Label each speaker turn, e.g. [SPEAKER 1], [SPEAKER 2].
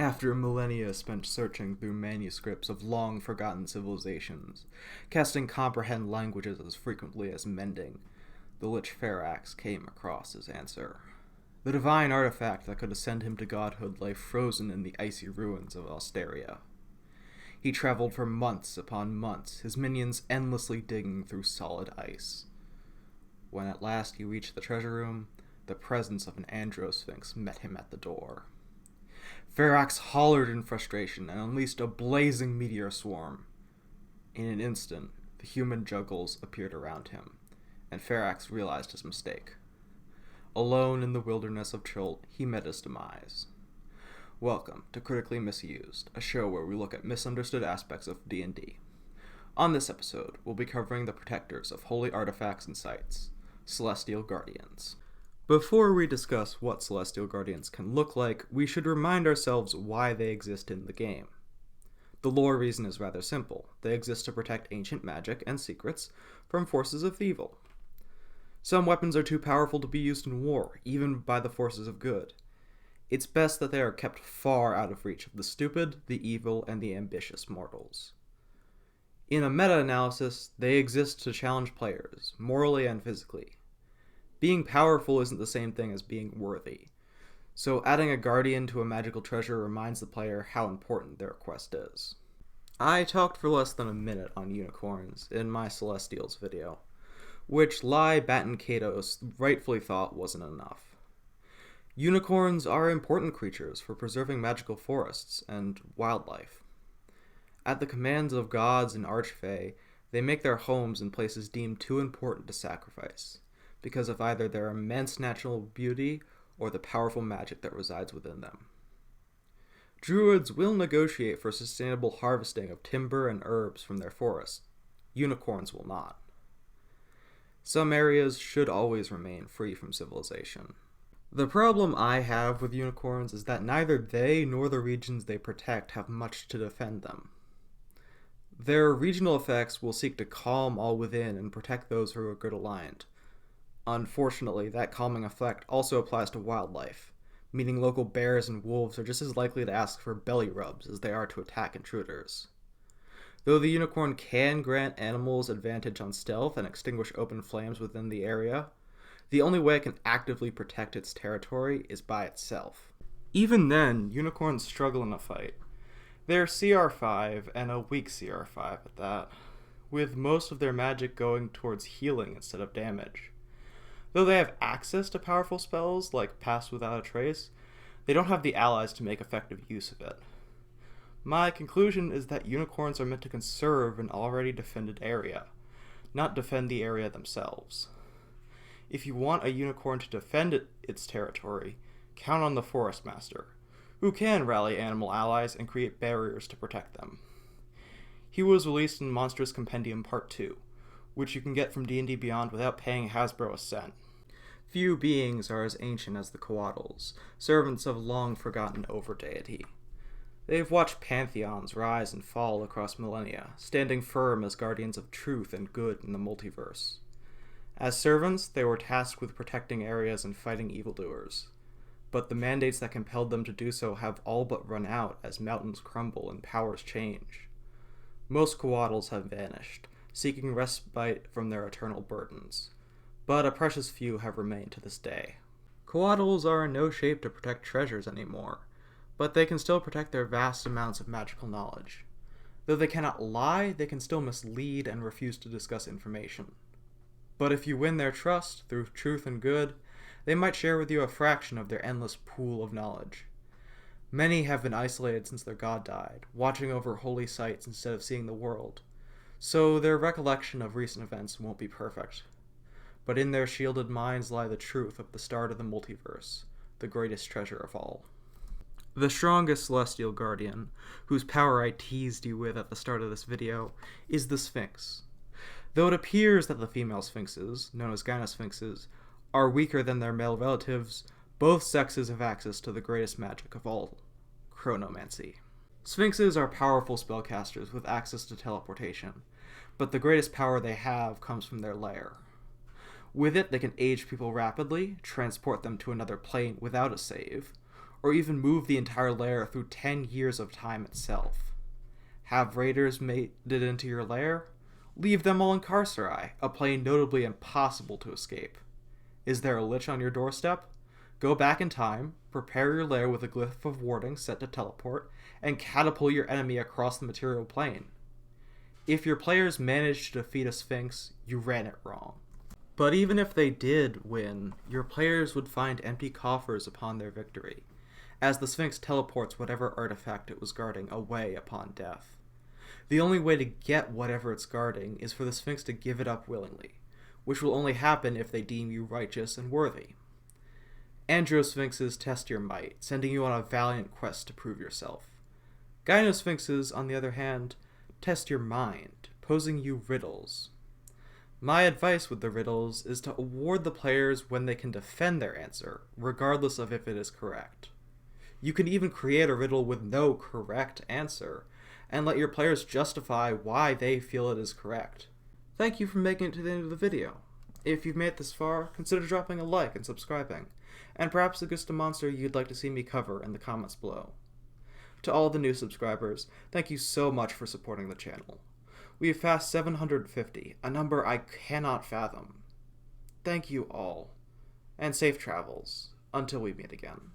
[SPEAKER 1] After millennia spent searching through manuscripts of long-forgotten civilizations, casting comprehend languages as frequently as mending, the Lich Ferax came across his answer. The divine artifact that could ascend him to godhood lay frozen in the icy ruins of Osteria. He traveled for months upon months, his minions endlessly digging through solid ice. When at last he reached the treasure room, the presence of an Sphinx met him at the door. Ferax hollered in frustration and unleashed a blazing meteor swarm. In an instant, the human juggles appeared around him, and Ferax realized his mistake. Alone in the wilderness of Chult, he met his demise. Welcome to Critically Misused, a show where we look at misunderstood aspects of D&D. On this episode, we'll be covering the protectors of holy artifacts and sites, Celestial Guardians. Before we discuss what Celestial Guardians can look like, we should remind ourselves why they exist in the game. The lore reason is rather simple. They exist to protect ancient magic and secrets from forces of evil. Some weapons are too powerful to be used in war, even by the forces of good. It's best that they are kept far out of reach of the stupid, the evil, and the ambitious mortals. In a meta-analysis, they exist to challenge players, morally and physically. Being powerful isn't the same thing as being worthy, so adding a guardian to a magical treasure reminds the player how important their quest is. I talked for less than a minute on unicorns in my Celestials video, which Lai Batten Katos rightfully thought wasn't enough. Unicorns are important creatures for preserving magical forests and wildlife. At the commands of gods and archfey, they make their homes in places deemed too important to sacrifice, because of either their immense natural beauty or the powerful magic that resides within them. Druids will negotiate for sustainable harvesting of timber and herbs from their forests. Unicorns will not. Some areas should always remain free from civilization. The problem I have with unicorns is that neither they nor the regions they protect have much to defend them. Their regional effects will seek to calm all within and protect those who are good aligned. Unfortunately, that calming effect also applies to wildlife, meaning local bears and wolves are just as likely to ask for belly rubs as they are to attack intruders. Though the unicorn can grant animals advantage on stealth and extinguish open flames within the area, the only way it can actively protect its territory is by itself. Even then, unicorns struggle in a fight. They're CR5 and a weak CR5 at that, with most of their magic going towards healing instead of damage. Though they have access to powerful spells like Pass Without a Trace, they don't have the allies to make effective use of it. My conclusion is that unicorns are meant to conserve an already defended area, not defend the area themselves. If you want a unicorn to defend its territory, count on the Forest Master, who can rally animal allies and create barriers to protect them. He was released in Monstrous Compendium Part 2, which you can get from D&D Beyond without paying Hasbro a cent. Few beings are as ancient as the Coatls, servants of long-forgotten overdeity. They've watched pantheons rise and fall across millennia, standing firm as guardians of truth and good in the multiverse. As servants, they were tasked with protecting areas and fighting evildoers, but the mandates that compelled them to do so have all but run out as mountains crumble and powers change. Most Coatls have vanished, seeking respite from their eternal burdens, but a precious few have remained to this day. Coatls are in no shape to protect treasures anymore, but they can still protect their vast amounts of magical knowledge. Though they cannot lie, they can still mislead and refuse to discuss information. But if you win their trust through truth and good, they might share with you a fraction of their endless pool of knowledge. Many have been isolated since their god died, watching over holy sites instead of seeing the world, so their recollection of recent events won't be perfect. But in their shielded minds lie the truth of the start of the multiverse, the greatest treasure of all. The strongest Celestial Guardian, whose power I teased you with at the start of this video, is the Sphinx. Though it appears that the female Sphinxes, known as Gynosphinxes, are weaker than their male relatives, both sexes have access to the greatest magic of all, chronomancy. Sphinxes are powerful spellcasters with access to teleportation, but the greatest power they have comes from their lair. With it, they can age people rapidly, transport them to another plane without a save, or even move the entire lair through 10 years of time itself. Have raiders made it into your lair? Leave them all in carceri, a plane notably impossible to escape. Is there a lich on your doorstep? Go back in time, prepare your lair with a glyph of warding set to teleport, and catapult your enemy across the material plane. If your players managed to defeat a Sphinx, you ran it wrong. But even if they did win, your players would find empty coffers upon their victory, as the Sphinx teleports whatever artifact it was guarding away upon death. The only way to get whatever it's guarding is for the Sphinx to give it up willingly, which will only happen if they deem you righteous and worthy. Androsphinxes test your might, sending you on a valiant quest to prove yourself. Gynosphinxes, on the other hand, test your mind, posing you riddles. My advice with the riddles is to award the players when they can defend their answer, regardless of if it is correct. You can even create a riddle with no correct answer, and let your players justify why they feel it is correct. Thank you for making it to the end of the video. If you've made it this far, consider dropping a like and subscribing, and perhaps suggest a monster you'd like to see me cover in the comments below. To all the new subscribers, thank you so much for supporting the channel. We have passed 750, a number I cannot fathom. Thank you all, and safe travels, until we meet again.